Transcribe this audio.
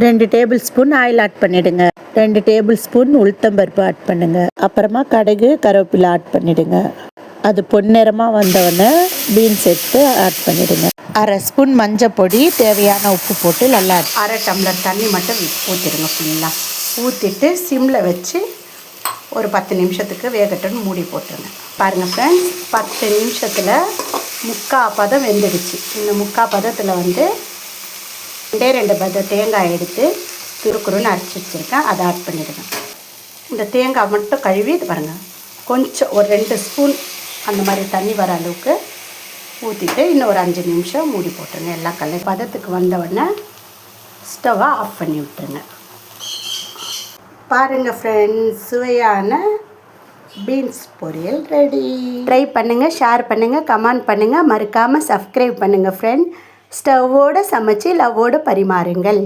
2 table spoon oil add பண்ணிவிடுங்க. 2 table spoon உளுத்தம்பருப்பு add பண்ணுங்கள். அப்புறமா கடுகு கருவேப்பிலை ஆட் பண்ணிவிடுங்க. அது பொன்னிறமாக வந்தவுடனே பீன்ஸ் எடுத்து ஆட் பண்ணிவிடுங்க. 1/2 ஸ்பூன் மஞ்சள் பொடி, தேவையான உப்பு போட்டு நல்லா 1/2 டம்ளர் தண்ணி மட்டும் ஊற்றிடுங்க. ஃபுல்லாக ஊற்றிட்டு சிம்மில் வச்சு ஒரு 10 நிமிஷத்துக்கு வேகட்டுன்னு மூடி போட்டுருங்க. பாருங்கள் ஃப்ரெண்ட்ஸ், 10 நிமிஷத்தில் 3/4 பதம் வெந்துடுச்சு. இந்த 3/4 பதத்தில் வந்து 2 பத தேங்காய் எடுத்து குறுக்குறுன்னு அரைச்சி வச்சுருக்கேன். அதை ஆட் பண்ணிவிடுங்க. இந்த தேங்காய் மட்டும் கழுவி இது பாருங்கள், கொஞ்சம் ஒரு 2 ஸ்பூன் அந்த மாதிரி தண்ணி வர அளவுக்கு ஊற்றிட்டு இன்னும் ஒரு 5 நிமிஷம் மூடி போட்டுருங்க. எல்லாம் பதத்துக்கு வந்தவுடனே ஸ்டவ்வை ஆஃப் பண்ணி விட்டுருங்க. பாருங்கள் ஃப்ரெண்ட்ஸ், சுவையான பீன்ஸ் பொரியல் ரெடி. ட்ரை பண்ணுங்கள், ஷேர் பண்ணுங்கள், கமெண்ட் பண்ணுங்கள், மறக்காமல் சப்ஸ்கிரைப் பண்ணுங்கள் ஃப்ரெண்ட். ஸ்டவ்வோடு சமைச்சு லவ்வோடு பரிமாறுங்கள்.